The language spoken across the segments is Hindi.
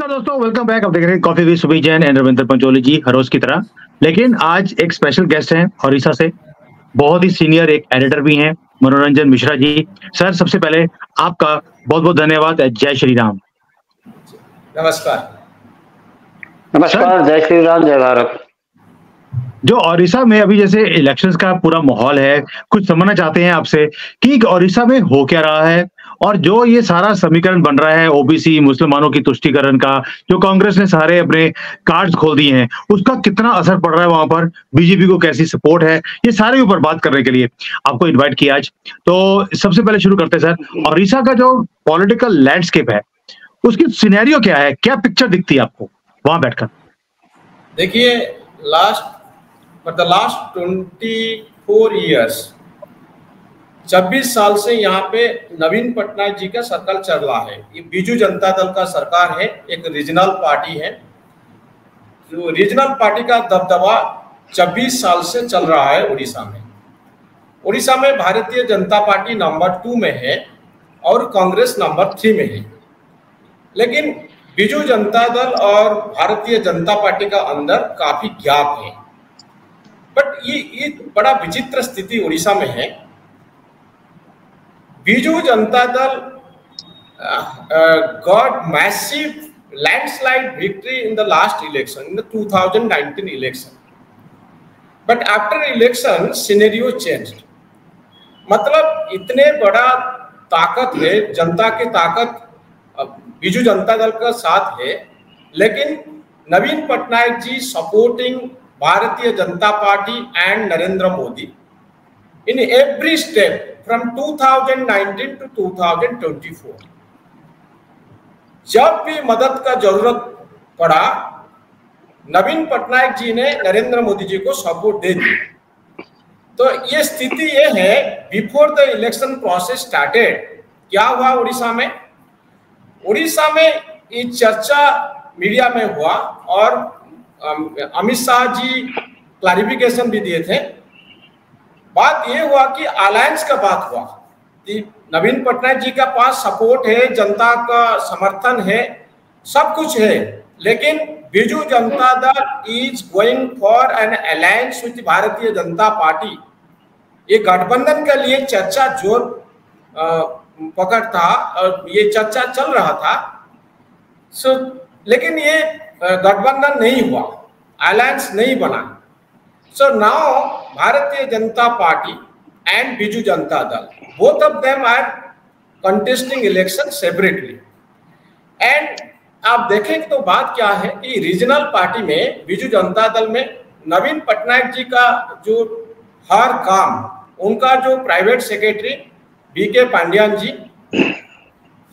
नमस्कार दोस्तों, वेलकम बैक। आप देख रहे हैं coffee with Subir Jain and Ravindra Pancholi ji, हर रोज की तरह। लेकिन आज एक स्पेशल गेस्ट हैं ओडिशा से, बहुत ही सीनियर एक एडिटर भी हैं, मनोरंजन मिश्रा जी। सर, सबसे पहले आपका बहुत-बहुत धन्यवाद। जय श्री राम। नमस्कार। नमस्कार, जय श्री राम, जय भारत। जो ओडिशा में अभी जैसे इलेक्शंस का पूरा माहौल है, कुछ समझना चाहते हैं आपसे कि ओडिशा में हो क्या रहा है और जो ये सारा समीकरण बन रहा है ओबीसी मुसलमानों की तुष्टीकरण का, जो कांग्रेस ने सारे अपने कार्ड्स खोल दिए हैं, उसका कितना असर पड़ रहा है वहां पर, बीजेपी को कैसी सपोर्ट है, ये सारे ऊपर बात करने के लिए आपको इन्वाइट किया आज। तो सबसे पहले शुरू करते हैं सर, ओडिशा का जो पॉलिटिकल लैंडस्केप है, उसकी सिनेरियो क्या है, क्या पिक्चर दिखती है आपको वहां बैठकर? देखिए, for the last 24 years, 26 साल से यहाँ पे नवीन पटनायक जी का सरकार चल रहा है। ये बीजू जनता दल का सरकार है, एक रीजनल पार्टी है। जो रीजनल पार्टी का दबदबा 26 साल से चल रहा है उड़ीसा में। उड़ीसा में भारतीय जनता पार्टी नंबर 2 में है और कांग्रेस नंबर 3 में है। लेकिन बीजू जनता दल और भारतीय जनता पार्टी का अंदर काफी गैप है। बट ये बड़ा विचित्र स्थिति उड़ीसा में है। बीजू जनता दल got massive landslide victory in the last election, in the 2019 election. But after election scenario changed. मतलब इतने बड़ा ताकत है, जनता की ताकत बीजू जनता दल का साथ है, लेकिन नवीन Patnaik ji supporting Bharatiya Janata party and Narendra Modi in every step from 2019 two 2024। जब भी मदद का जरूरत पड़ा, नवीन पटनायक जी ने नरेंद्र मोदी जी को सपोर्ट दे दी। तो ये स्थिति ये है, before the election process started क्या हुआ उड़ीसा में? उड़ीसा में ये चर्चा मीडिया में हुआ और अमित शाह जी क्लैरिफिकेशन भी दिए थे। बात ये हुआ कि अलायंस का बात हुआ कि नवीन पटनायक जी का पास सपोर्ट है, जनता का समर्थन है, सब कुछ है, लेकिन Biju Janata Dal is going for an alliance with भारतीय जनता पार्टी। ये गठबंधन के लिए चर्चा जोर पकड़ था और ये चर्चा चल रहा था। लेकिन ये गठबंधन नहीं हुआ, अलायंस नहीं बना। सो नाउ भारतीय Janata party and Biju Janata Dal, both of them are contesting election separately. And आप देखें तो बात क्या है कि रीजनल पार्टी में, बीजू जनता दल में नवीन पटनायक जी का जो हर काम, उनका जो private secretary BK Pandyan ji,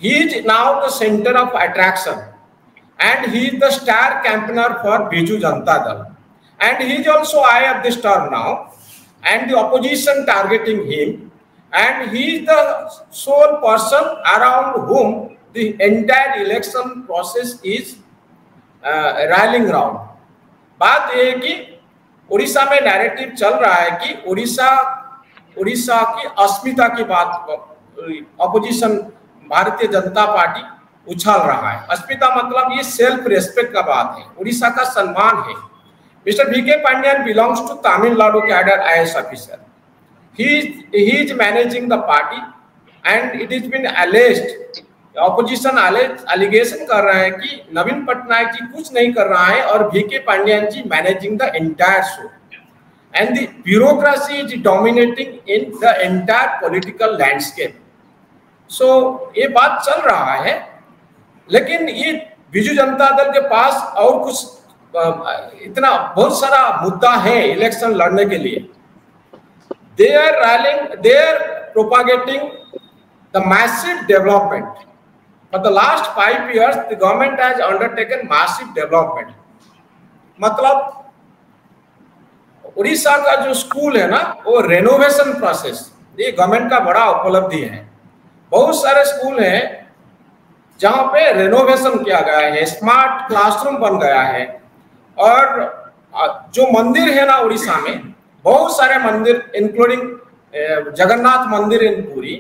he is now the centre of attraction and he is the star campaigner for Biju Janata Dal, and he is also eye of the storm now, and the opposition targeting him, and he is the sole person around whom the entire election process is rallying around. बात ये है कि उड़ीसा में नैरेटिव चल रहा है कि उड़ीसा की अस्मिता की बात ऑपोजिशन भारतीय जनता पार्टी उछाल रहा है। अस्मिता मतलब ये सेल्फ रेस्पेक्ट का बात है, उड़ीसा का सम्मान है। Mr BK Pandyan belongs to Tamil Nadu cadre IAS officer. He is managing the party and it is been alleged, opposition allegation कर रहे हैं कि नवीन पटनायक जी कुछ नहीं कर रहा है और BK Pandyan ji managing the entire show, and the bureaucracy is dominating in the entire political landscape. So ये बात चल रहा है, लेकिन ये बीजू जनता दल के पास और कुछ इतना बहुत सारा मुद्दा है इलेक्शन लड़ने के लिए। They are rallying, they are propagating the massive development. For the last 5 years the government has undertaken massive development. मतलब उड़ीसा का जो स्कूल है ना, वो रेनोवेशन प्रोसेस, ये गवर्नमेंट का बड़ा उपलब्धि है। बहुत सारे स्कूल हैं जहां पे रेनोवेशन किया गया है, स्मार्ट क्लासरूम बन गया है। और जो मंदिर है ना उड़ीसा में, बहुत सारे मंदिर इंक्लूडिंग जगन्नाथ मंदिर इन Puri,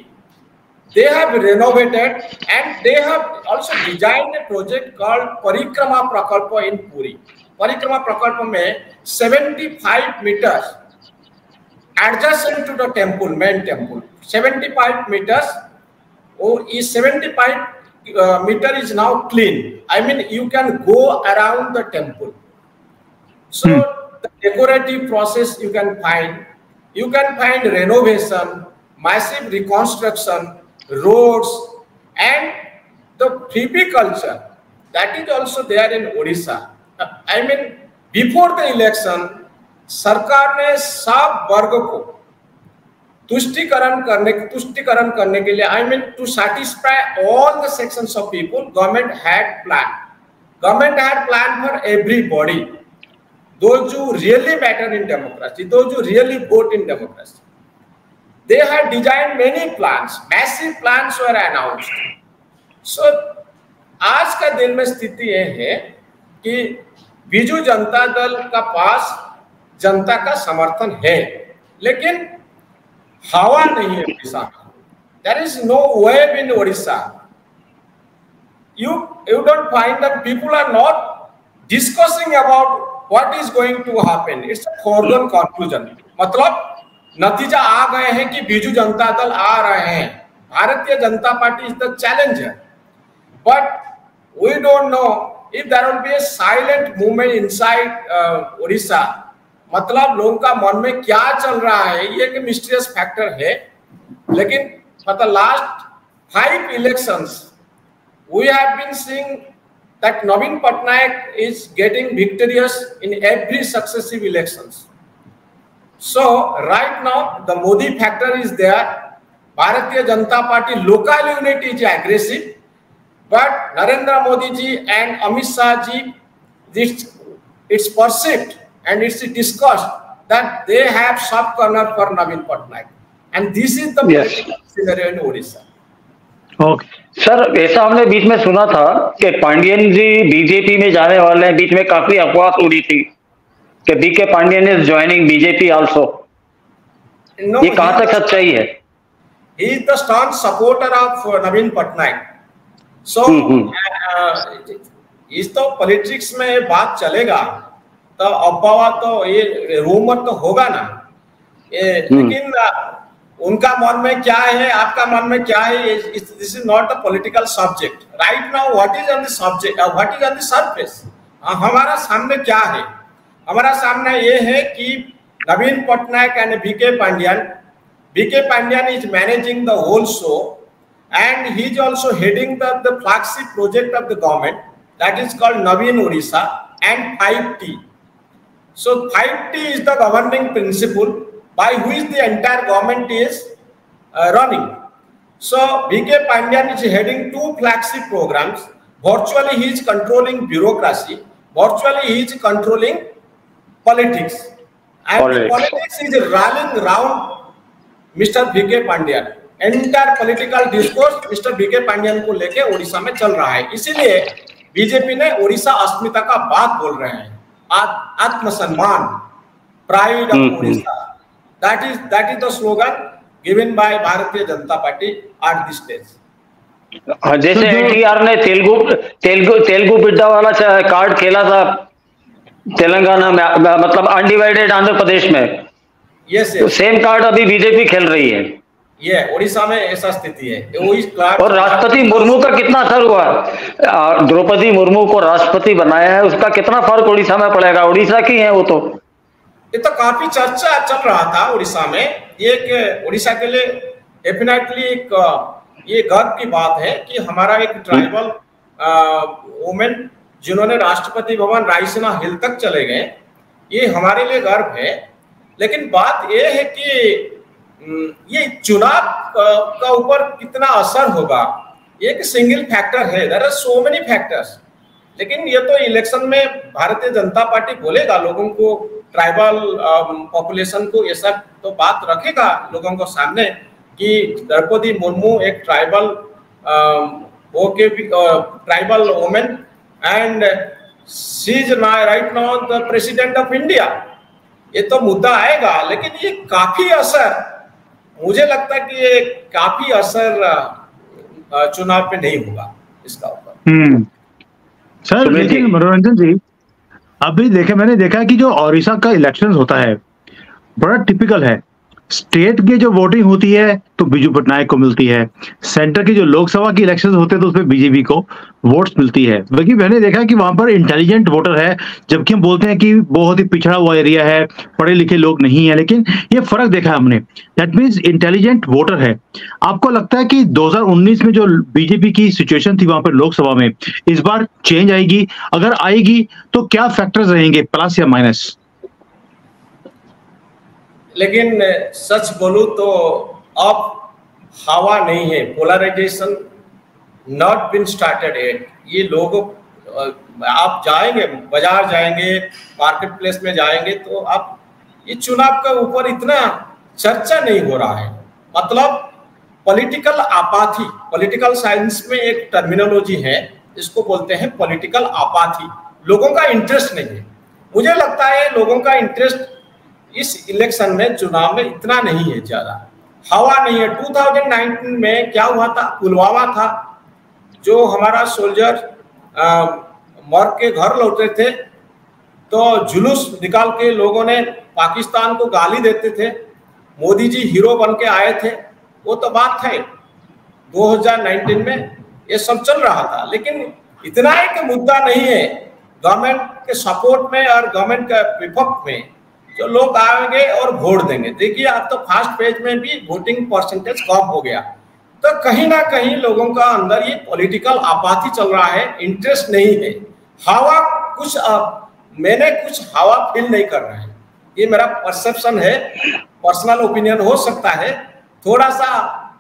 they have renovated and they have also designed a project called Parikrama Prakalpa in Puri. Parikrama Prakalpa mein 75 meters adjacent to the temple, main temple. 75 meters. Oh, is 75 meter is now clean. I mean, you can go around the temple. So the decorative process you can find renovation, massive reconstruction, roads, and the Phibi culture that is also there in Odisha. I mean, before the election, सरकार ने सब वर्ग को तुष्टिकरण करने के लिए, I mean to satisfy all the sections of people, government had planned for everybody, those who really matter in democracy, those who really vote in democracy. They had designed many plans, massive plans were announced. So आज का दिन में स्थिति ये है कि बीजू जनता दल का पास जनता का समर्थन है, लेकिन हवा नहीं है ओडिशा में. There is no wave in Odisha. You don't find that people are not discussing about what is going to happen. It's a foregone conclusion. मतलब नतीजा आ गए हैं कि बीजू जनता दल आ रहे हैं. भारतीय Janata party is the challenger. But we don't know if there will be a silent movement inside Odisha. मतलब लोगों का मन में क्या चल रहा है ये एक मिस्टीरियस फैक्टर है. लेकिन for the last 5 elections we have been seeing that Navin Patnaik is getting victorious in every successive elections. So right now the Modi factor is there. Bharatiya Janata Party local unity is aggressive, but Narendra Modi ji and Amit Shah ji, it's perceived and it's discussed that they have soft corner for Navin Patnaik, and this is the political scenario in Odisha. Okay. Sir ऐसा हमने बीच में सुना था कि पांडियन जी बीजेपी में जाने वाले हैं. बीच में काफी अफवाह उड़ी थी कि BK Pandian is joining BJP also. ये कहां तक सच्चाई है? He is the staunch supporter of Navin Patnaik. So इस तो पॉलिटिक्स में बात चलेगा तो अफवाह तो ये रूमर तो होगा ना. लेकिन उनका मन में क्या है, आपका मन में क्या है, this is not a political subject right now. What is on the subject, what is on the surface? हमारा सामने क्या है? हमारा सामने ये है कि Naveen Patnaik and BK Pandian is managing the whole show and he is also heading the flagship project of the government that is called Navin Odisha and 5T. So 5T is the governing principle by which the entire government is running. So BK Pandyan is heading 2 flagship programs. Virtually he is controlling bureaucracy. Virtually he is controlling politics. And politics is rallying around Mr. BK Pandyan. Entire political discourse Mr BK Pandyan को लेके ओडिशा में चल रहा है. इसीलिए बीजेपी ने ओडिशा अस्मिता का बात बोल रहे हैं. आत्मसम्मान, pride of Odisha, that is the slogan given by भारतीय Janata party at this stage. जैसे एनटीआर ने तेलुगु बिड्डा वाला कार्ड खेला था तेलंगाना में, मतलब अनडिवाइडेड आंध्र प्रदेश में, यस सेम कार्ड अभी बीजेपी खेल रही है. ये ओडिशा में ऐसा स्थिति है. और राष्ट्रपति मुर्मू का कितना असर हुआ? द्रौपदी मुर्मू को राष्ट्रपति बनाया है, उसका कितना फर्क ओडिशा में पड़ेगा? ओडिशा की है वो तो. ये तो काफी चर्चा चल रहा था ओडिशा में. ये ओडिशा के लिए डेफिनेटली एक ये गर्व की बात है कि हमारा एक ट्राइबल वुमेन जिन्होंने राष्ट्रपति भवन रायसीना हिल तक चले गए, ये हमारे लिए गर्व है. लेकिन बात ये है कि ये चुनाव का ऊपर कितना असर होगा, ये एक सिंगल फैक्टर है. There are so many factors. लेकिन ये तो इलेक्शन में भारतीय जनता पार्टी बोलेगा लोगों को, ट्राइबल पॉपुलेशन को, ये सब तो बात रखेगा लोगों को सामने कि द्रौपदी मुर्मू एक tribal women and she is right now the president of India. ये तो मुद्दा आएगा. लेकिन ये काफी असर, मुझे लगता है कि ये काफी असर चुनाव पे नहीं होगा इसका ऊपर। सर लेकिन मनोरंजन जी, अभी मैंने देखा कि जो ओडिशा का इलेक्शन होता है बड़ा टिपिकल है। स्टेट की जो वोटिंग होती है तो बिजू पटनायक को मिलती है, सेंटर की जो लोकसभा की इलेक्शन होते हैं तो उसमें बीजेपी को वोट्स मिलती है। बल्कि मैंने देखा कि वहां पर इंटेलिजेंट वोटर है, जबकि हम बोलते हैं कि बहुत ही पिछड़ा हुआ एरिया है, पढ़े लिखे लोग नहीं है, लेकिन ये फर्क देखा हमने। दैट मीन्स इंटेलिजेंट वोटर है। आपको लगता है कि 2019 में जो बीजेपी की सिचुएशन थी वहां पर लोकसभा में, इस बार चेंज आएगी? अगर आएगी तो क्या फैक्टर्स रहेंगे, प्लस या माइनस? लेकिन सच बोलूं तो अब हवा नहीं है, polarisation not been started at. ये लोगों, आप जाएंगे बाजार जाएंगे, मार्केट प्लेस में जाएंगे तो आप ये चुनाव के ऊपर इतना चर्चा नहीं हो रहा है। मतलब पॉलिटिकल आपाथी, पॉलिटिकल साइंस में एक टर्मिनोलॉजी है, इसको बोलते हैं पॉलिटिकल आपाथी। लोगों का इंटरेस्ट नहीं है। मुझे लगता है लोगों का इंटरेस्ट इस इलेक्शन में, चुनाव में इतना नहीं है, ज्यादा हवा नहीं है। 2019 में क्या हुआ था, पुलवामा था, जो हमारा सोल्जर मर के घर लौटे थे तो जुलूस निकाल के लोगों ने पाकिस्तान को गाली देते थे, मोदी जी हीरो बन के आए थे, वो तो बात है 2019 में ये सब चल रहा था। लेकिन इतना एक मुद्दा नहीं है गवर्नमेंट के सपोर्ट में और गवर्नमेंट के विपक्ष में, जो लोग आएंगे और वोट देंगे। देखिए आप तो फर्स्ट पेज में भी वोटिंग परसेंटेज कम हो गया, तो कहीं ना कहीं लोगों का अंदर ये पॉलिटिकल आपाती चल रहा है, इंटरेस्ट नहीं है। हवा कुछ मैंने कुछ हवा फील नहीं कर रहा है, ये मेरा परसेप्शन है, पर्सनल ओपिनियन हो सकता है। थोड़ा सा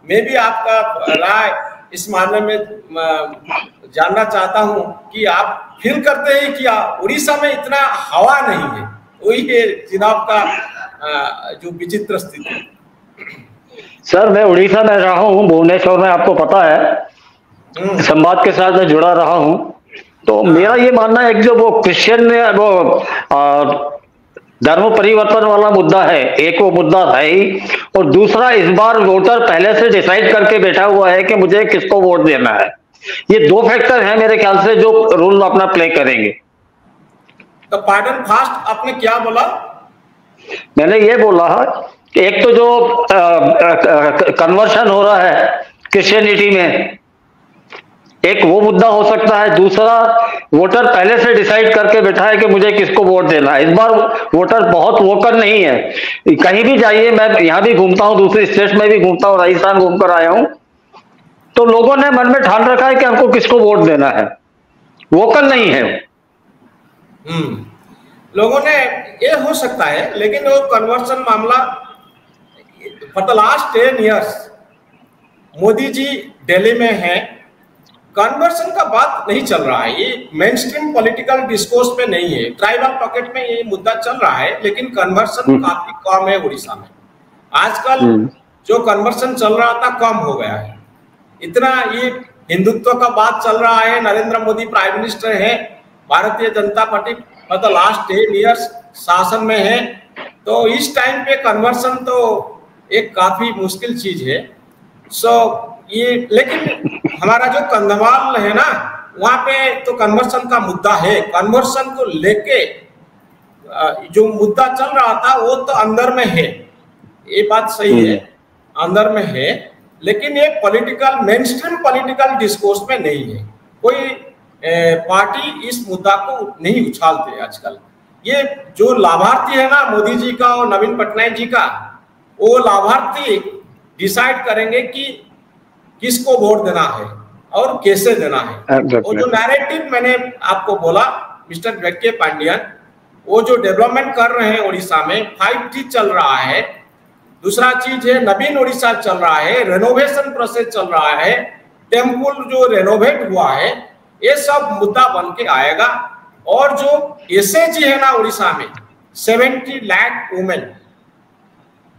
मैं भी आपका राय इस मामले में जानना चाहता हूं कि आप फील करते हैं कि उड़ीसा में इतना हवा नहीं है, वही है चुनाव का जो विचित्र स्थिति है। सर मैं उड़ीसा में रहा हूँ, भुवनेश्वर में, आपको पता है, संवाद के साथ मैं जुड़ा रहा हूँ। तो मेरा ये मानना है कि जो वो क्रिश्चियन में वो धर्म परिवर्तन वाला मुद्दा है, एक वो मुद्दा है ही, और दूसरा इस बार वोटर पहले से डिसाइड करके बैठा हुआ है कि मुझे किसको वोट देना है। ये दो फैक्टर हैं मेरे ख्याल से जो रोल अपना प्ले करेंगे। तो पार्डन फास्ट आपने क्या बोला? मैंने ये बोला कि एक तो जो कन्वर्शन हो रहा है क्रिश्चियनिटी में, एक वो मुद्दा हो सकता है। दूसरा वोटर पहले से डिसाइड करके बैठा है कि मुझे किसको वोट देना है। इस बार वोटर बहुत वोकल नहीं है। कहीं भी जाइए, मैं यहाँ भी घूमता हूँ, दूसरे स्टेट में भी घूमता हूँ, राजस्थान घूमकर आया हूँ, तो लोगों ने मन में ठान रखा है कि हमको किसको वोट देना है, वोकल नहीं है। लोगों ने, ये हो सकता है, लेकिन वो कन्वर्शन मामला for the last 10 years Modi ji Delhi में है, कन्वर्शन का बात नहीं चल रहा है। ये मेन स्ट्रीम पॉलिटिकल डिस्कोर्स में नहीं है। ट्राइबल पॉकेट में ये मुद्दा चल रहा है, लेकिन कन्वर्शन काफी कम है उड़ीसा में। आजकल जो कन्वर्शन चल रहा था कम हो गया है। इतना ये हिंदुत्व का बात चल रहा है, नरेंद्र मोदी प्राइम मिनिस्टर है, भारतीय Janata party for the last 10 years शासन में है, तो इस टाइम पे कन्वर्शन तो एक काफी मुश्किल चीज है। सो ये, लेकिन हमारा जो कंधमाल है ना, वहां पे तो कन्वर्शन का मुद्दा है। कन्वर्शन को लेके जो मुद्दा चल रहा था वो तो अंदर में है, ये बात सही है, अंदर में है, लेकिन ये political, main stream political discourse में नहीं है। कोई पार्टी इस मुद्दा को नहीं उछालते आजकल। ये जो लाभार्थी है ना, मोदी जी का और नवीन पटनायक जी का, वो लाभार्थी डिसाइड करेंगे कि किसको वोट देना है और कैसे देना है। वो जो नैरेटिव मैंने आपको बोला, मिस्टर वेके पांडियन, वो जो डेवलपमेंट कर रहे हैं उड़ीसा में, 5G चल रहा है, दूसरा चीज है नवीन उड़ीसा चल रहा है, रेनोवेशन प्रोसेस चल रहा है, टेम्पल जो रेनोवेट हुआ है, ये सब मुद्दा बन के आएगा। और जो SAG है ना उड़ीसा में, 70 लाख वुमेन,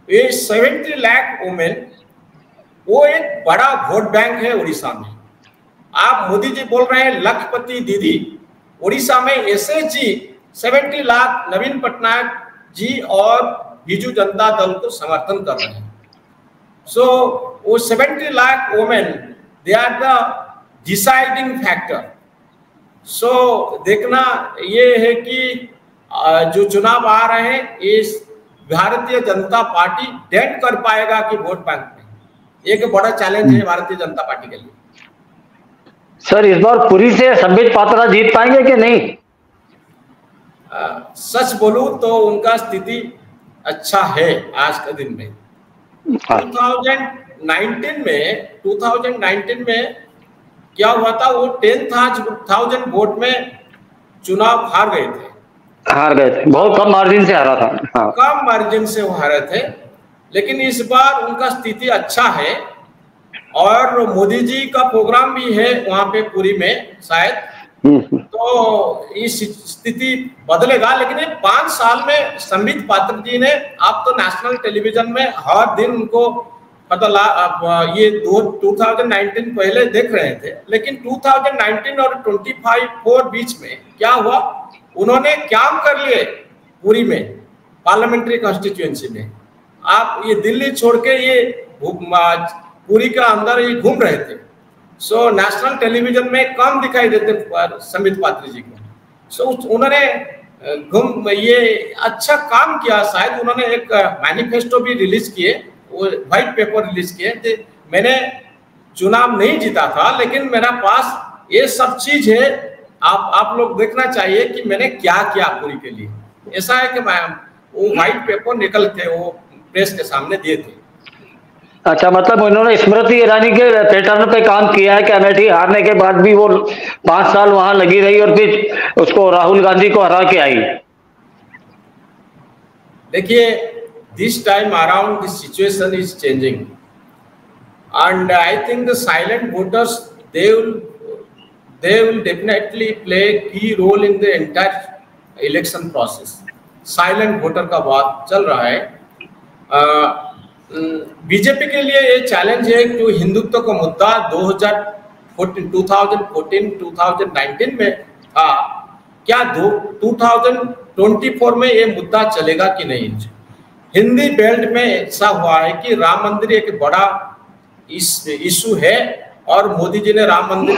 ये 70 लाख वुमेन वो एक बड़ा वोट बैंक है उड़ीसा में। आप मोदी जी बोल रहे हैं लखपति दीदी, उड़ीसा में SAG 70 लाख नवीन पटनायक जी और बीजू जनता दल को समर्थन कर रहे हैं। सो वो 70 lakh women they are the deciding factor. So देखना ये है कि जो चुनाव आ रहे हैं, इस भारतीय जनता पार्टी डेट कर पाएगा कि वोट बैंक में। एक बड़ा चैलेंज है भारतीय जनता पार्टी के लिए। सर इस बार पुरी से संबित पात्रा जीत पाएंगे कि नहीं? सच बोलूं तो उनका स्थिति अच्छा है आज के दिन में। 2019 में क्या हुआ था, वो 10,000 वोट में चुनाव हार गए थे। बहुत कम मार्जिन से हारा था। हाँ। कम मार्जिन से वो हारे थे, लेकिन इस बार उनका स्थिति अच्छा है और मोदी जी का प्रोग्राम भी है वहां पे पुरी में शायद, तो इस स्थिति बदलेगा। लेकिन ये 5 साल में संबित पात्र जी ने, आप तो नेशनल टेलीविजन में हर दिन उनको मतलब ये 2019 पहले देख रहे थे, लेकिन 2019 और 25 बीच में क्या हुआ, उन्होंने काम कर लिए पुरी में पार्लियामेंट्री कॉन्स्टिट्यूएंसी में। आप ये दिल्ली छोड़ के ये पुरी का अंदर ये घूम रहे थे। सो नेशनल टेलीविजन में कम दिखाई देते संबित पात्र जी को। सो उन्होंने ये अच्छा काम किया। शायद उन्होंने एक मैनिफेस्टो भी रिलीज किए, वो व्हाइट पेपर रिलीज किए। मैंने चुनाव नहीं जीता था, लेकिन मेरा पास ये सब चीज है, आप लोग देखना चाहिए कि मैंने क्या किया पुरी के लिए। ऐसा है कि वो व्हाइट पेपर निकल के वो प्रेस के सामने दिए थे। अच्छा, मतलब उन्होंने स्मृति ईरानी के पैटर्न पे काम किया है कि अमेठी हारने के बाद भी वो 5 साल वहां लगी रही और फिर उसको राहुल गांधी को हरा के आई। देखिए, this time around the situation is changing and I think the silent voters they will definitely play key role in the entire election process। Silent voter का बात चल रहा है। बीजेपी के लिए ये चैलेंज है कि हिंदुत्व का मुद्दा 2014-2019 में था, क्या 2024 में ये मुद्दा चलेगा कि नहीं। हिंदी बेल्ट में ऐसा हुआ है कि राम मंदिर एक बड़ा इशू है और मोदी जी ने राम मंदिर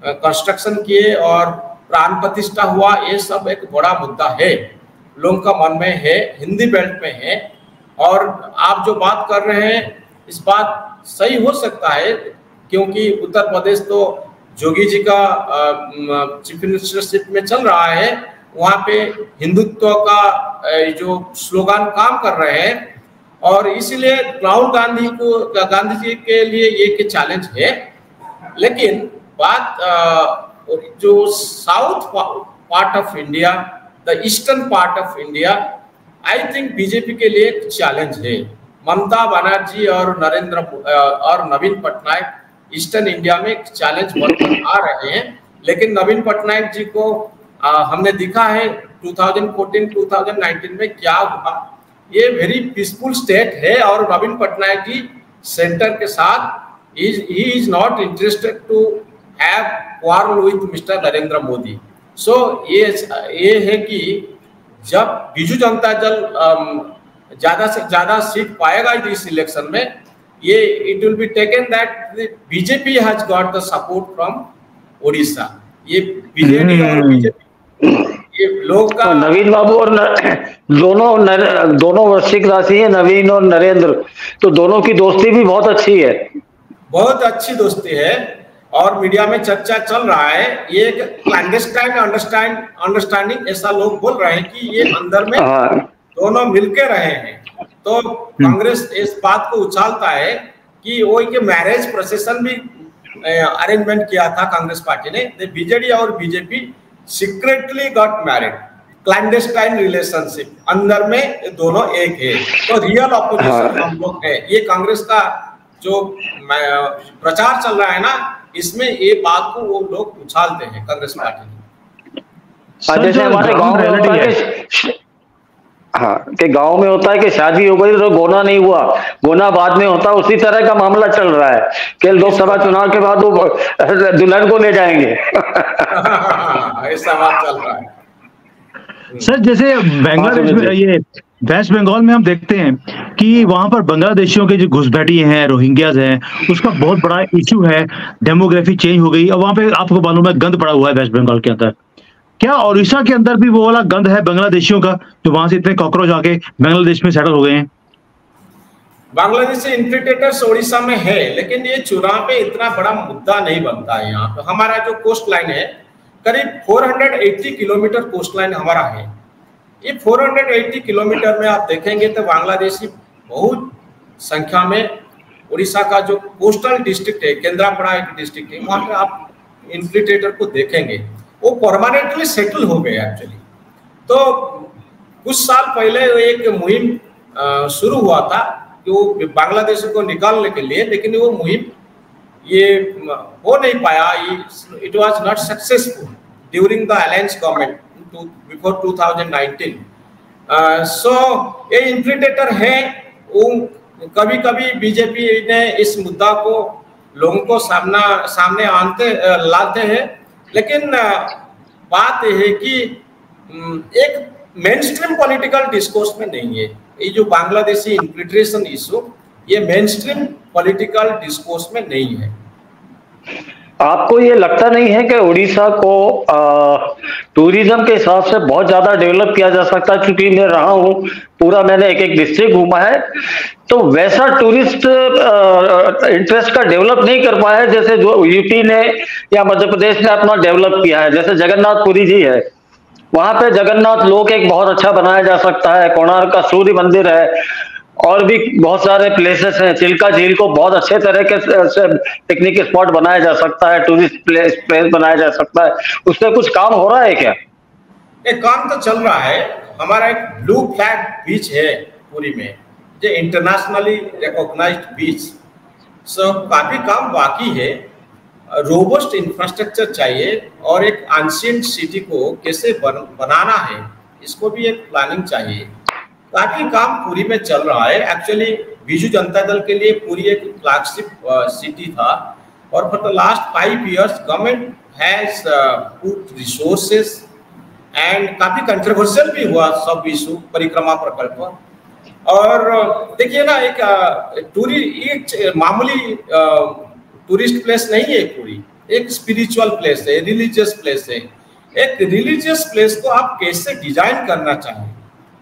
कंस्ट्रक्शन किए और प्राण प्रतिष्ठा हुआ, ये सब एक बड़ा मुद्दा है, लोगों का मन में है, हिंदी बेल्ट में है। और आप जो बात कर रहे हैं, इस बात सही हो सकता है, क्योंकि उत्तर प्रदेश तो जोगी जी का चीफ मिनिस्टरशिप में चल रहा है, वहाँ पे हिंदुत्व का जो स्लोगन काम कर रहे हैं, और इसीलिए राहुल गांधी जी के लिए ये चैलेंज है। लेकिन बात जो south part of India, the eastern part of India, I think BJP के लिए एक चैलेंज है। ममता बनर्जी और नवीन पटनायक ईस्टर्न इंडिया में एक चैलेंज बनकर आ रहे हैं। लेकिन नवीन पटनायक जी को हमने देखा है 2014-2019 में क्या हुआ। ये वेरी पीसफुल स्टेट है और नवीन पटनायक जी सेंटर के साथ he is not interested to have quarrel with Mr. Narendra Modi. सो ये है कि जब बीजू जनता दल ज्यादा से ज्यादा सीट पाएगा इस इलेक्शन में, ये it will be taken that BJP has got the support from Odisha. ये बीजेपी और बीजेपी ये लोग का नवीन बाबू और दोनों वृश्चिक राशि है, नवीन और नरेंद्र, तो दोनों की दोस्ती भी बहुत अच्छी है, बहुत अच्छी दोस्ती है। और मीडिया में चर्चा चल रहा है, ये एक क्लैंडस्टाइन अंडरस्टैंडिंग ऐसा लोग बोल रहे हैं कि ये अंदर में दोनों मिलके रहे हैं। तो कांग्रेस इस बात को उछालता है कि वो एक मैरिज प्रोसेसन भी अरेंजमेंट किया था कांग्रेस पार्टी ने। बीजेडी और BJP secretly got married, clandestine relationship, अंदर में दोनों एक है। तो रियल ऑपोजिशन हम लोग है। ये कांग्रेस का जो प्रचार चल रहा है ना, इसमें ये बात को वो लोग उछालते हैं कांग्रेस पार्टी। जैसे हमारे गांव में होता है कि गांव में होता है कि शादी हो गई तो गोना नहीं हुआ, गोना बाद में होता है, उसी तरह का मामला चल रहा है कि लोकसभा चुनाव के बाद वो दुल्हन को ले जाएंगे। ऐसा बात चल रहा है। सर जैसे बांग्लादेश में, ये वेस्ट बंगाल में हम देखते हैं कि वहां पर बांग्लादेशियों के जो घुसपैठी हैं, रोहिंग्याज हैं, उसका बहुत बड़ा इश्यू है। डेमोग्राफी चेंज हो गई और वहां पे आपको मालूम है गंद पड़ा हुआ है वेस्ट बंगाल के अंदर। क्या ओडिशा के अंदर भी वो वाला गंद है बांग्लादेशियों का, जो वहां से इतने कॉकरोच आके बांग्लादेश में सेटल हो गए हैं? बांग्लादेशी इन्फिल्ट्रेटर्स ओडिशा में है, लेकिन ये चुनाव पे इतना बड़ा मुद्दा नहीं बनता है। यहाँ पे हमारा जो कोस्ट लाइन है, करीब 480 किलोमीटर कोस्ट लाइन हमारा है। ये 480 किलोमीटर में आप देखेंगे तो बांग्लादेशी बहुत संख्या में, उड़ीसा का जो कोस्टल डिस्ट्रिक्ट है, केंद्रापड़ा एक डिस्ट्रिक्ट है, वहाँ पे आप इन्फिल्ट्रेटर को देखेंगे, वो परमानेंटली सेटल हो गए एक्चुअली। तो कुछ साल पहले एक मुहिम शुरू हुआ था जो बांग्लादेश को निकालने के लिए, लेकिन वो मुहिम ये हो नहीं पाया। It was not successful during the alliance government before 2019। सो ये इन्फिल्ट्रेटर है, वो कभी कभी बीजेपी ने इस मुद्दा को लोगों को सामने लाते हैं, लेकिन बात यह है कि एक मेन स्ट्रीम पॉलिटिकल डिस्कोर्स में नहीं है। ये जो बांग्लादेशी इन्फिल्ट्रेशन इशू, ये मेन स्ट्रीम पॉलिटिकल डिस्कोर्स में नहीं है। आपको ये लगता नहीं है कि उड़ीसा को टूरिज्म के हिसाब से बहुत ज्यादा डेवलप किया जा सकता है? क्योंकि मैं रहा हूँ पूरा, मैंने एक एक डिस्ट्रिक्ट घूमा है, तो वैसा टूरिस्ट इंटरेस्ट का डेवलप नहीं कर पाया है जैसे जो यूपी ने या मध्य प्रदेश ने अपना डेवलप किया है। जैसे जगन्नाथपुरी जी है, वहां पे जगन्नाथ लोक एक बहुत अच्छा बनाया जा सकता है, कोणार्क का सूर्य मंदिर है, और भी बहुत सारे प्लेसेस हैं। चिल्का झील को बहुत अच्छे तरीके से पिकनिक स्पॉट बनाया जा सकता है, टूरिस्ट प्लेस बनाया जा सकता है। उससे कुछ काम हो रहा है क्या? एक काम तो चल रहा है। हमारा एक ब्लू फ्लैग बीच है पुरी में, जो इंटरनेशनली रिकॉग्नाइज्ड बीच। सो काफी काम बाकी है। रोबस्ट इंफ्रास्ट्रक्चर चाहिए और एक एंशिएंट सिटी को कैसे बनाना है, इसको भी एक प्लानिंग चाहिए। काफी काम पुरी में चल रहा है। एक्चुअली बीजू जनता दल के लिए पुरी एक फ्लैगशिप सिटी था, और for the last 5 years government has put resources, and काफी कंट्रोवर्शियल भी हुआ सब इशू परिक्रमा प्रकल्प। और देखिए ना, एक मामूली टूरिस्ट प्लेस नहीं है पुरी, एक स्पिरिचुअल प्लेस है, रिलीजियस प्लेस है। एक रिलीजियस प्लेस को आप कैसे डिजाइन करना चाहिए,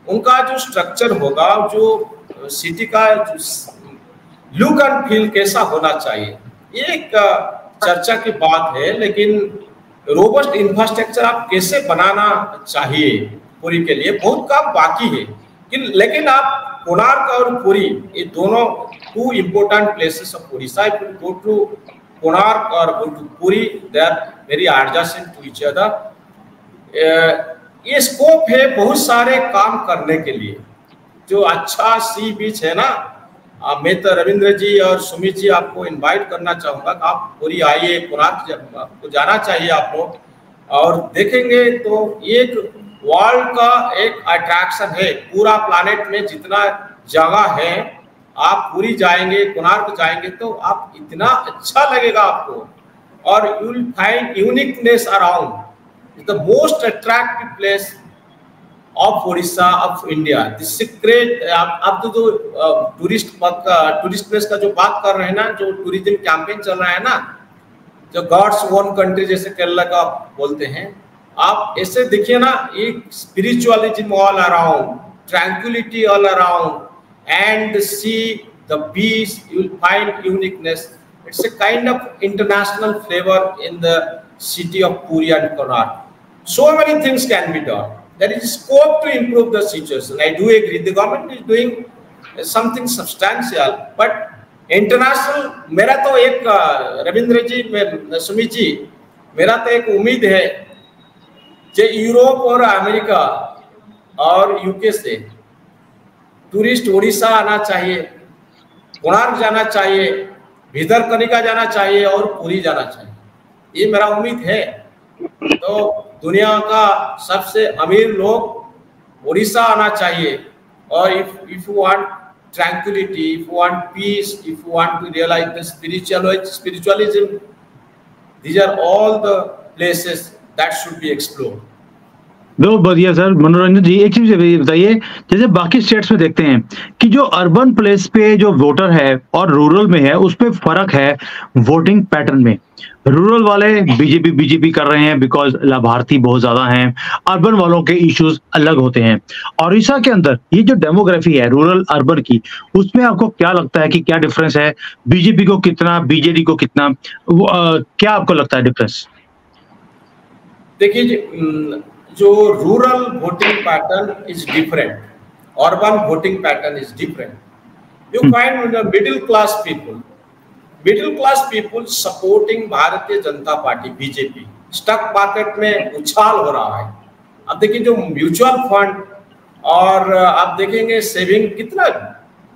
उनका जो स्ट्रक्चर होगा, जो सिटी का लुक एंड फील कैसा होना चाहिए, ये एक चर्चा की बात है। लेकिन रोबस्ट इंफ्रास्ट्रक्चर आप कैसे बनाना चाहिए पुरी के लिए, बहुत काम बाकी है। लेकिन आप कोणार्क और पुरी, ये दोनों 2 important places of Odisha. If you go to Konark or go to Puri, they are very adjacent to each other. ये स्कोप है बहुत सारे काम करने के लिए। जो अच्छा सी बीच है ना, मैं तो रविंद्र जी और सुमित जी आपको इनवाइट करना चाहूँगा कि आप पुरी आइए, कोणार्क आपको जाना चाहिए आप लोग, और देखेंगे तो एक वर्ल्ड का एक अट्रैक्शन है। पूरा प्लानेट में जितना जगह है, आप पुरी जाएंगे, कोणार्क जाएंगे तो आप इतना अच्छा लगेगा आपको, और you will find uniqueness around the most attractive place of Odisha, of India. This secret, आप तो जो टूरिस्ट प्लेस का जो बात कर रहे हैं ना, जो टूरिज्म कैंपेन चल रहा है ना, जो गॉड्स ओन कंट्री जैसे केरला का बोलते हैं, आप ऐसे देखिए ना, एक spiritualism all around, tranquillity all around, and see the beach, you will find uniqueness. It's a kind of international flavor in the city of Puri and Konark. So many things can be done. There is scope to improve the situation. I do agree the government is doing something substantial, but international, मेरा तो एक रविंद्र जी, सुमित जी, मेरा तो एक उम्मीद है कि यूरोप और अमेरिका और यूके से टूरिस्ट ओडिशा आना चाहिए, कोणार्क जाना चाहिए, भितरकनिका जाना चाहिए और पुरी जाना चाहिए। ये मेरा उम्मीद है। तो दुनिया का सबसे अमीर लोग ओडिशा आना चाहिए, और if you want tranquility, if you want peace, if you want to realize the spiritualism, these are all the places that should be explored. बहुत बढ़िया सर। मनोरंजन जी, एक चीज बताइए, जैसे बाकी स्टेट्स में देखते हैं कि जो अर्बन प्लेस पे जो वोटर है और रूरल में है, उसपे फर्क है वोटिंग पैटर्न में। रूरल वाले बीजेपी बीजेपी कर रहे हैं बिकॉज लाभार्थी बहुत ज्यादा हैं, अर्बन वालों के इश्यूज अलग होते हैं। ओडिशा के अंदर ये जो डेमोग्राफी है रूरल अर्बन की, उसमें आपको क्या लगता है कि क्या डिफरेंस है? बीजेपी को कितना, बीजेडी को कितना, क्या आपको लगता है डिफरेंस? देखिए, जो rural voting pattern is different, urban voting pattern is different. You find middle class people supporting Bharatiya Janata party BJP. Stock market में उछाल हो रहा है। अब देखिए, जो म्यूचुअल फंड और आप देखेंगे सेविंग कितना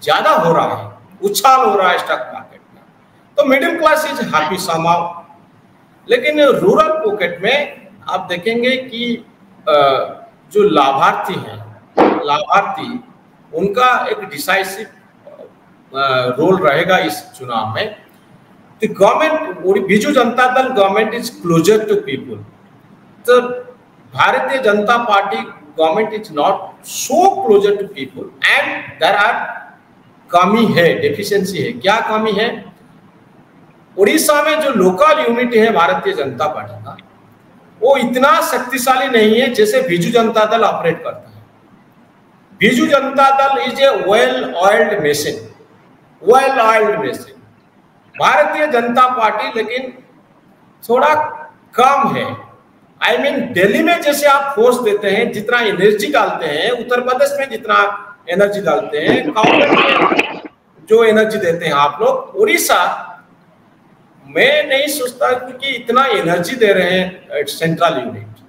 ज्यादा हो रहा है, उछाल हो रहा है स्टॉक मार्केट में। तो middle class is happy somehow. लेकिन रूरल पॉकेट में आप देखेंगे कि जो लाभार्थी हैं, उनका एक डिसाइसिव रोल रहेगा इस चुनाव में। The government, Biju Janata Dal government is closer to people. तो Bharatiya Janata party government is not so closer to people and there are कमी है, डेफिशिएंसी है। क्या कमी है? उड़ीसा में जो लोकल यूनिट है भारतीय जनता पार्टी का, वो इतना शक्तिशाली नहीं है जैसे बीजू जनता दल ऑपरेट करता है। Biju Janata Dal is a well oiled machine. भारतीय जनता पार्टी लेकिन थोड़ा कम है। आई मीन दिल्ली में जैसे आप फोर्स देते हैं, जितना एनर्जी डालते हैं, उत्तर प्रदेश में जितना एनर्जी डालते हैं, कांग्रेस में जो एनर्जी देते हैं आप लोग, उड़ीसा मैं नहीं सोचता कि इतना एनर्जी दे रहे हैं central unit.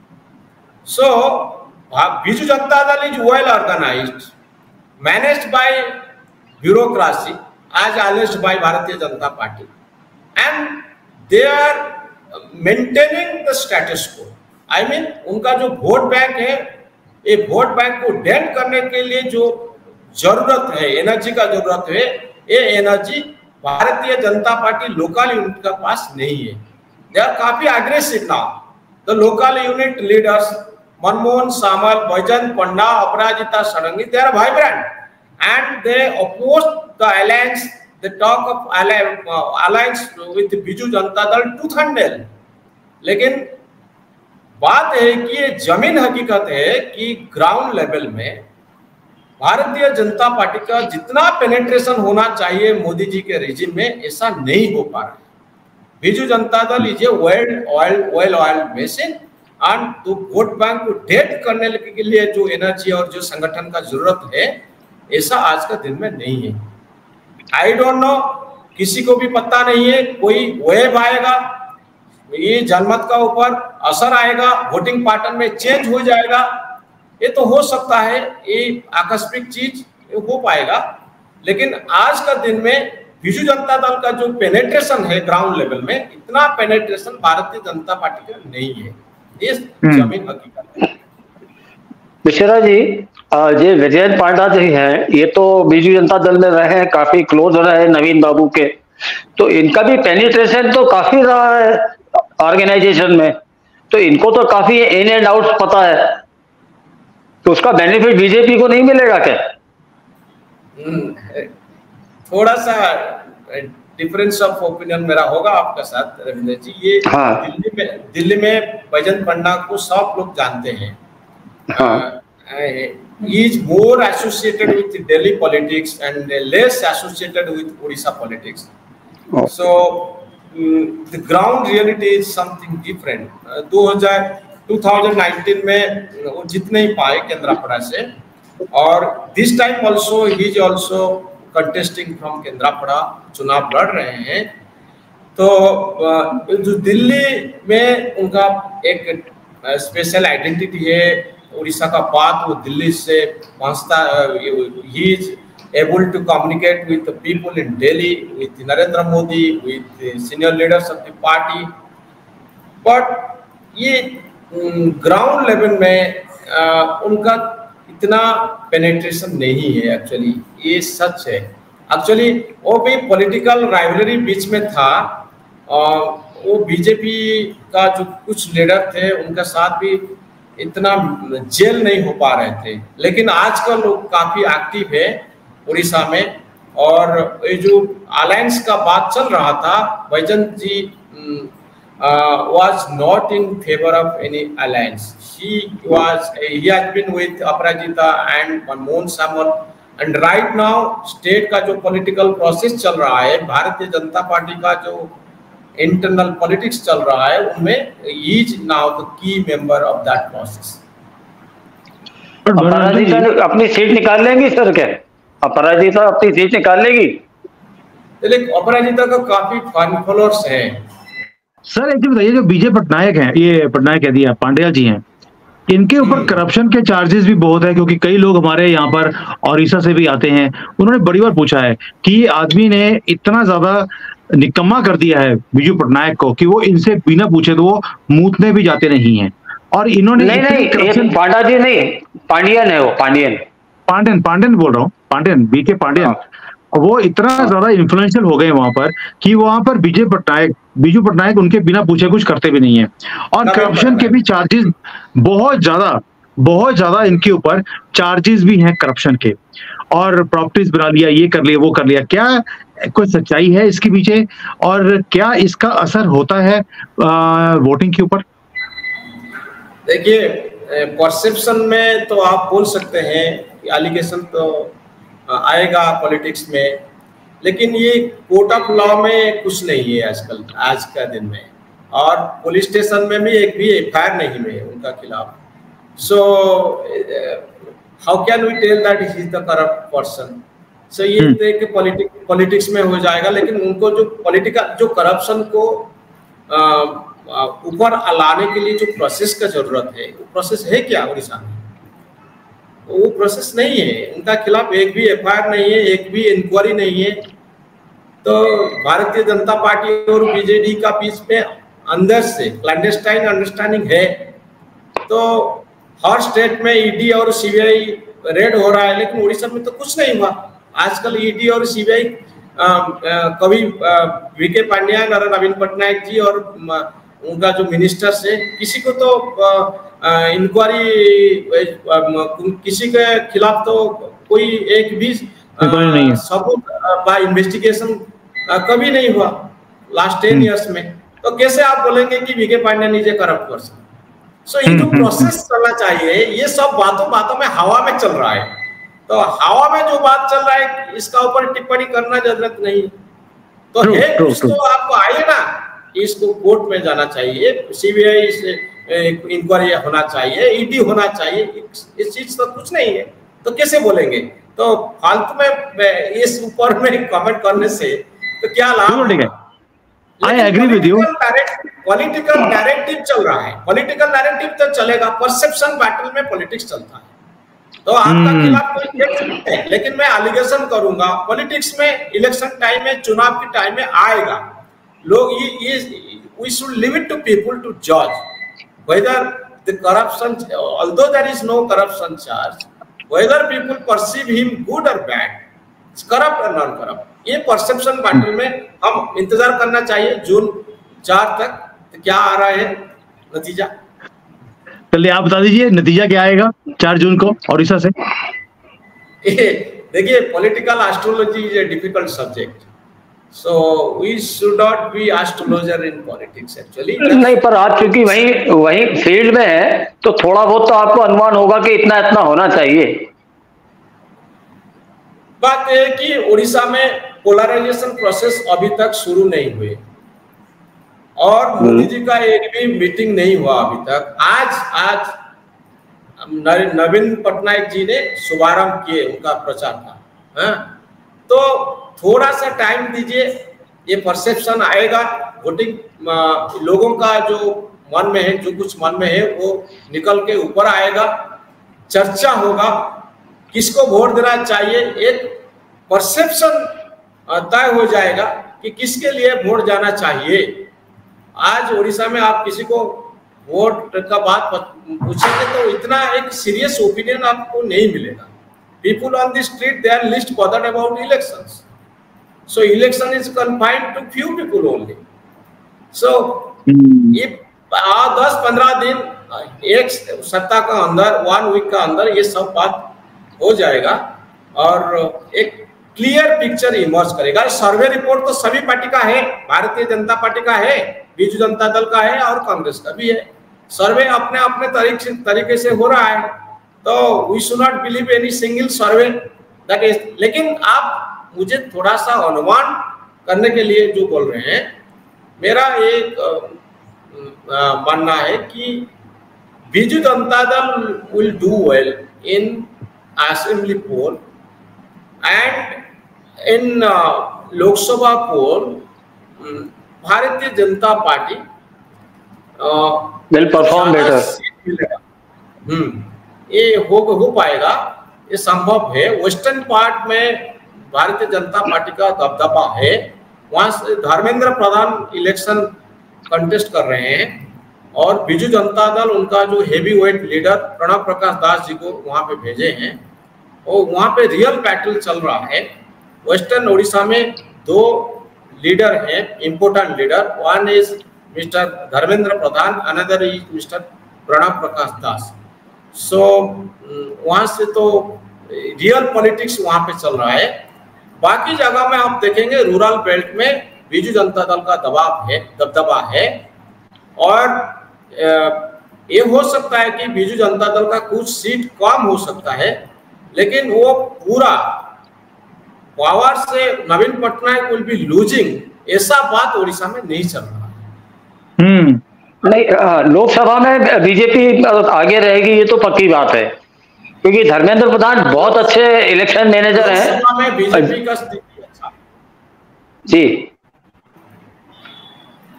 So Biju Janata Dal is well organised, managed by bureaucracy, as by Bharatiya Janata party, and they are maintaining the status quo. I mean उनका जो वोट बैंक है, ये वोट बैंक को डेंट करने के लिए जो जरूरत है, एनर्जी का जरूरत है, ये एनर्जी भारतीय जनता पार्टी लोकल यूनिट का पास नहीं है। दे आर काफी aggressive now. The local unit leaders Manmohan Samal, Baijayant Panda, Aparajita Sarangi, they are vibrant and they oppose the alliance. They talk of alliance with Biju Janata Dal tooth and nail. लेकिन बात है कि ये जमीन हकीकत है कि ग्राउंड लेवल में भारतीय जनता पार्टी का जितना पेनेट्रेशन होना चाहिए मोदी जी के रिजिम में, ऐसा नहीं हो पा रहा है। Biju Janata Dal is a well oiled machine and तो वोट बैंक को डेट करने के लिए जो एनर्जी और जो संगठन का जरूरत है, ऐसा आज का दिन में नहीं है। आई डोंट नो, किसी को भी पता नहीं है। कोई वेव आएगा, ये जनमत का ऊपर असर आएगा, वोटिंग पैटर्न में चेंज हो जाएगा, ये तो हो सकता है, ये आकस्मिक चीज हो पाएगा। लेकिन आज का दिन में बीजू जनता दल का जो पेनेट्रेशन है ग्राउंड लेवल में, इतना पेनेट्रेशन भारतीय जनता पार्टी का नहीं है। ये जमीन हकीकत है। मिश्रा जी, ये विजयंत पांडा जी हैं, ये तो बीजू जनता दल में रहे हैं, काफी क्लोज रहे नवीन बाबू के, तो इनका भी पेनिट्रेशन तो काफी रहा है ऑर्गेनाइजेशन में, तो इनको तो काफी इन एंड आउट पता है, तो उसका बेनिफिट बीजेपी को नहीं मिलेगा क्या? थोड़ा सा डिफरेंस ऑफ ओपिनियन मेरा होगा आपका साथ रविंद्र जी। ये हाँ। दिल्ली में बैजयंत पंडा को सब लोग जानते हैं। हाँ। He is more associated with Delhi politics and less associated with Odisha politics. Oh. So the ground reality is something different. 2019 में वो जीत नहीं पाए केंद्रापड़ा से, और this time also he is also contesting from Kendrapara, चुनाव लड़ रहे हैं। तो जो दिल्ली में उनका एक स्पेशल आइडेंटिटी है, उड़ीसा का बात वो दिल्ली से पहुंचता, he is able to communicate with the people in Delhi, with Narendra Modi, with the senior leaders of the party, but ये ग्राउंड लेवल में उनका इतना पेनेट्रेशन नहीं है। एक्चुअली ये सच है। एक्चुअली वो भी पॉलिटिकल राइवलरी बीच में था, वो बीजेपी का जो कुछ लीडर थे उनके साथ भी इतना जेल नहीं हो पा रहे थे, लेकिन आजकल लोग काफी एक्टिव है उड़ीसा में। और ये जो अलायंस का बात चल रहा था, बैजंत जी was not in favor of any alliance. He has been with Aparajita and Manmohan Samal, and right now state का जो political process चल रहा है, भारतीय जनता पार्टी का जो internal politics चल रहा है, उनमें he is now the key member of that process. अपराजिता अपनी सीट निकाल लेंगी सर? क्या अपराजिता अपनी सीट निकाल लेगी? लेकिन अपराजिता का काफी फैन फॉलोअर्स है सर। एक चीज बताइए, जो बीजे पटनायक हैं, ये पटनायक कह दिया, पांड्या जी हैं, इनके ऊपर करप्शन के चार्जेस भी बहुत है, क्योंकि कई लोग हमारे यहाँ पर ओडिशा से भी आते हैं। उन्होंने बड़ी बार पूछा है कि ये आदमी ने इतना ज्यादा निकम्मा कर दिया है बीजू पटनायक को कि वो इनसे बिना पूछे तो वो मूतने भी जाते नहीं हैं। और इन्होंने नहीं पांडा जी नहीं, पांडियन है वो, पांडियन बोल रहा हूँ, पांडियन, बीके पांडियन। वो इतना ज्यादा इन्फ्लुएंशियल हो गए वहां पर कि वहां पर बीजू पटनायक उनके बिना पूछे कुछ करते भी नहीं है। और करप्शन के भी चार्जेस बहुत ज्यादा इनके ऊपर चार्जेस भी हैं करप्शन के, और प्रॉपर्टीज बना लिया, ये कर लिया, वो कर लिया। क्या कोई सच्चाई है इसके पीछे, और क्या इसका असर होता है वोटिंग के ऊपर? देखिए, परसेप्शन में तो आप बोल सकते हैं, एलिगेशन तो आएगा पॉलिटिक्स में, लेकिन ये कोर्ट ऑफ लॉ में कुछ नहीं है आजकल, आज का दिन में। और पुलिस स्टेशन में भी एक भी एफआईआर नहीं है उनका खिलाफ। So how can we tell that he is the corrupt person? So ये देख के पॉलिटिक्स में हो जाएगा, लेकिन उनको जो पॉलिटिकल जो करप्शन को ऊपर लाने के लिए जो प्रोसेस का जरूरत है, वो प्रोसेस है क्या उड़ीसा में? वो प्रोसेस नहीं है, उनका खिलाफ एक भी एफआईआर नहीं है, एक भी इंक्वायरी नहीं है। तो भारतीय जनता पार्टी और बीजेडी का बीच में अंदर से क्लैंडस्टाइन अंडरस्टैंडिंग है। तो हर स्टेट में ईडी और सीबीआई रेड हो रहा है, लेकिन उड़ीसा में तो कुछ नहीं हुआ। आजकल ईडी और सीबीआई कभी वीके पांड्यन और नवीन पटनायक जी और उनका जो मिनिस्टर से, किसी को तो इंक्वायरी, किसी के खिलाफ तो कोई एक भी सबूत बाय इन्वेस्टिगेशन कभी नहीं हुआ लास्ट 10 इयर्स में। तो कैसे आप बोलेंगे कि VK Pandian is a corrupt person? So ये जो प्रोसेस चलना चाहिए, ये सब बातों में हवा में चल रहा है। तो हवा में जो बात चल रहा है, इसका ऊपर टिप्पणी करना जरूरत नहीं। तो है कुछ तो आपको आइए ना, इसको कोर्ट में जाना चाहिए, सीबीआई से इंक्वायरी होना चाहिए, ईडी होना चाहिए। इस चीज तो कुछ नहीं है, तो कैसे बोलेंगे? तो फालतू में इस ऊपर में कमेंट करने से तो क्या लाभ? I agree with you. Political narrative चल रहा है, पॉलिटिकल नैरेटिव तो चलेगा, परसेप्शन बैटल में पॉलिटिक्स चलता है। तो आपका खिलाफ कोई देख सकते हैं, लेकिन मैं एलिगेशन करूंगा पॉलिटिक्स में, इलेक्शन टाइम में, चुनाव के टाइम में आएगा। लोग we should leave it to people to judge whether the corruption, although there is no corruption charge, whether people perceive him good or bad, corrupt or non corrupt, ये परसेप्शन बैटल में हम इंतजार करना चाहिए जून 4 तक। तो क्या आ रहा है नतीजा? चलिए आप बता दीजिए नतीजा क्या आएगा 4 जून को उड़ीसा से? देखिए, political astrology is a difficult subject, so we should not be astrologer in politics actually। नहीं, पर आप क्योंकि वही फील्ड में है, तो थोड़ा बहुत तो आपको अनुमान होगा कि इतना होना चाहिए। बात है कि उड़ीसा में पोलराइजेशन प्रोसेस अभी तक शुरू नहीं हुए, और मोदी जी का एक भी मीटिंग नहीं हुआ अभी तक। आज नवीन पटनायक जी ने शुभारंभ किए, उनका प्रचार था। तो थोड़ा सा टाइम दीजिए, ये परसेप्शन आएगा, वोटिंग लोगों का जो मन में है, जो कुछ मन में है वो निकल के ऊपर आएगा, चर्चा होगा, किसको वोट देना चाहिए, एक परसेप्शन तय हो जाएगा कि किसके लिए वोट जाना चाहिए। आज उड़ीसा में आप किसी को वोट का बात पूछेंगे तो इतना एक सीरियस ओपिनियन आपको नहीं मिलेगा। People on the street, they are least bothered about elections. So election is confined to few people only. So ये 10-15 दिन एक सप्ताह का अंदर 1 वीक का अंदर ये सब बात हो जाएगा और एक क्लियर पिक्चर इमर्ज करेगा। सर्वे रिपोर्ट तो सभी पार्टी का है, भारतीय जनता पार्टी का है, बीजू जनता दल का है और कांग्रेस का भी है। सर्वे अपने अपने तरीके से हो रहा है, तो we should not believe any single survey that is. लेकिन आप मुझे थोड़ा सा अनुमान करने के लिए जो बोल रहे हैं, मेरा एक मानना है कि Biju Janata Dal will do well in assembly poll and in Lok Sabha poll. Bharatiya Janata party will perform better. ये हो पाएगा, ये संभव है। वेस्टर्न पार्ट में भारतीय जनता पार्टी का दबदबा है, वहां से धर्मेंद्र प्रधान इलेक्शन कंटेस्ट कर रहे हैं और बीजू जनता दल उनका जो heavy weight leader Pranav Prakash Das ji को वहां पे भेजे हैं और वहां पे रियल बैटल चल रहा है। वेस्टर्न उड़ीसा में 2 लीडर हैं, important leader. One is mister Dharmendra Pradhan, another is mister Pranab Prakash Das. So वहां से तो रियल पॉलिटिक्स वहां पे चल रहा है। बाकी जगह में आप देखेंगे रूरल बेल्ट में बीजू जनता दल का दबदबा है और ये हो सकता है कि बीजू जनता दल का कुछ सीट कम हो सकता है, लेकिन वो पूरा पावर से नवीन पटनायक विल बी लूजिंग, ऐसा बात उड़ीसा में नहीं चल रहा है। नहीं, लोकसभा में बीजेपी आगे रहेगी, ये तो पक्की बात है, क्योंकि धर्मेंद्र प्रधान बहुत अच्छे इलेक्शन मैनेजर हैं। लोकसभा में बीजेपी का स्थिति अच्छा जी,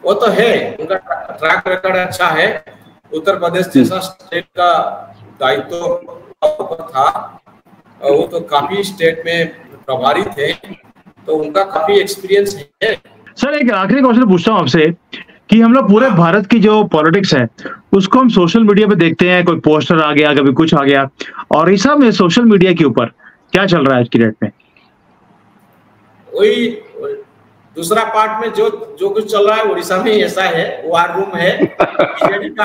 वो तो है, उनका ट्रैक रिकॉर्ड अच्छा है। उत्तर प्रदेश जैसा स्टेट का दायित्व था, वो तो काफी स्टेट में प्रभारी थे, तो उनका काफी एक्सपीरियंस है। सर एक आखिरी क्वेश्चन पूछता हूँ आपसे कि हम लोग पूरे भारत की जो पॉलिटिक्स है उसको हम सोशल मीडिया पे देखते हैं, कोई पोस्टर आ गया, कभी कुछ आ गया, और इस सब में सोशल मीडिया के ऊपर क्या चल रहा है आज की डेट में? वही दूसरा पार्ट में जो कुछ चल रहा है उड़ीसा में ऐसा है, वार रूम है, बीजेपी का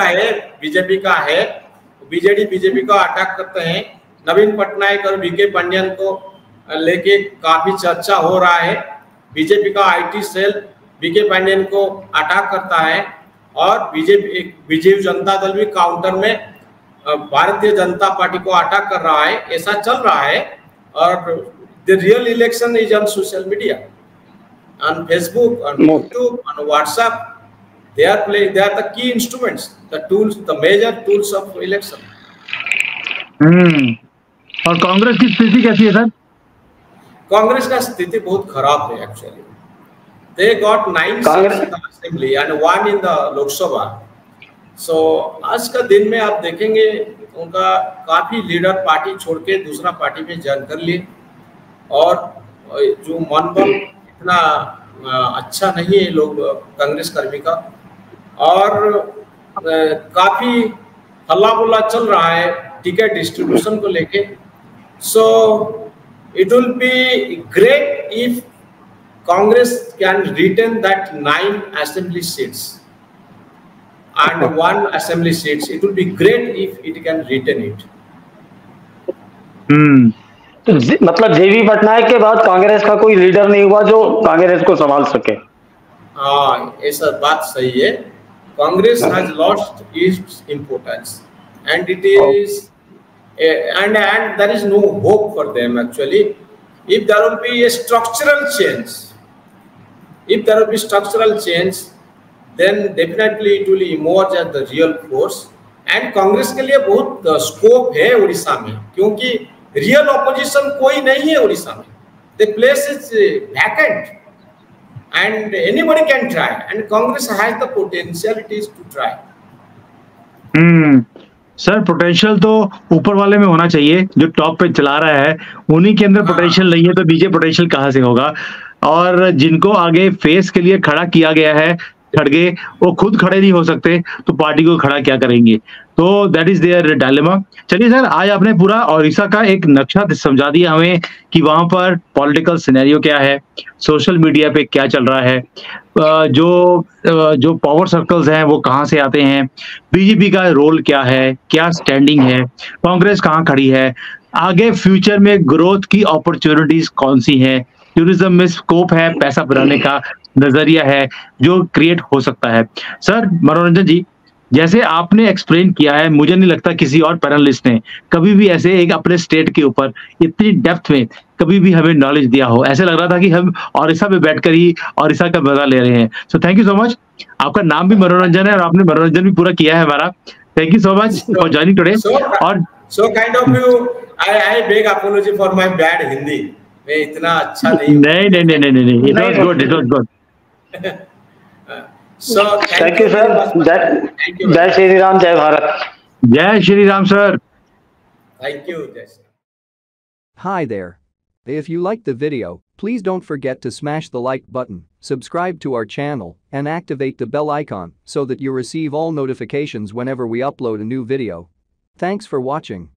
है, बीजेपी को अटैक करते हैं। नवीन पटनायक और बीके पांडियन को लेके काफी चर्चा हो रहा है। बीजेपी का आईटी सेल बीके पांडियन को अटैक करता है और बीजेपी जनता दल भी काउंटर में भारतीय जनता पार्टी को अटैक कर रहा है, ऐसा चल रहा है। और the real election is on social media, on Facebook, on YouTube, on WhatsApp. They are the key instruments, the tools, the major tools of election. और कांग्रेस की स्थिति कैसी है सर? कांग्रेस का स्थिति बहुत खराब है actually. They got 9 seats in the assembly and 1 in the Lok Sabha. So आज का दिन में आप देखेंगे उनका काफी लीडर पार्टी छोड़ के दूसरा पार्टी में ज्वाइन कर लिए और जो मनोबल इतना अच्छा नहीं है लोग कांग्रेस कर्मी का, और काफी हल्ला बुल्ला चल रहा है टिकट डिस्ट्रीब्यूशन को लेके। So it will be great if Congress can retain that 9 assembly seats and 1 assembly seats. It will be great if it can retain it. तो मतलब जेवी पटनायक के बाद कांग्रेस का कोई लीडर नहीं हुआ जो कांग्रेस को संभाल सके। हाँ, ऐसा बात सही है। Congress has lost its importance and it is and there is no hope for them actually. If there will be a structural change, then definitely it will emerge as the real force. And Congress के लिए बहुत स्कोप है उड़ीसा में, क्योंकि रियल ऑपोजिशन कोई नहीं है उड़ीसा में। The place is vacant and anybody can try and Congress has the potentialities to try. Sir potential तो ऊपर वाले में होना चाहिए, जो टॉप पे चला रहा है उन्हीं के अंदर पोटेंशियल नहीं है तो बीजे पोटेंशियल कहाँ से होगा? और जिनको आगे फेस के लिए खड़ा किया गया है खड़गे, वो खुद खड़े नहीं हो सकते तो पार्टी को खड़ा क्या करेंगे? तो दैट इज देयर डायलेमा। चलिए सर, आज आपने पूरा ओडिशा का एक नक्शा समझा दिया हमें कि वहां पर पॉलिटिकल सिनेरियो क्या है, सोशल मीडिया पे क्या चल रहा है, जो पावर सर्कल्स हैं वो कहाँ से आते हैं, बीजेपी का रोल क्या है, क्या स्टैंडिंग है, कांग्रेस कहाँ खड़ी है, आगे फ्यूचर में ग्रोथ की अपॉर्चुनिटीज कौन सी हैं, टूरिज्म में स्कोप है, पैसा बनाने का नजरिया है जो क्रिएट हो सकता है। सर मनोरंजन जी, जैसे आपने एक्सप्लेन किया है, मुझे नहीं लगता किसी और पैनलिस्ट ने कभी भी ऐसे एक अपने स्टेट के ऊपर इतनी डेप्थ में कभी भी हमें नॉलेज दिया हो। ऐसे लग रहा था कि हम ओडिशा में बैठकर ही ओडिशा का मजा ले रहे हैं। So thank you so much. आपका नाम भी मनोरंजन है और आपने मनोरंजन भी पूरा किया है हमारा। Thank you so much for joining today. और so kind of you, I beg apology for my bad Hindi. मैं इतना अच्छा नहीं हूँ। नहीं, it was good, it was good. So thank you sir. Thank you. जय श्री राम, जय भारत। जय Shri Ram sir. Thank you. Jai. Hi there. If you liked the video, please don't forget to smash the like button, subscribe to our channel, and activate the bell icon so that you receive all notifications whenever we upload a new video. Thanks for watching.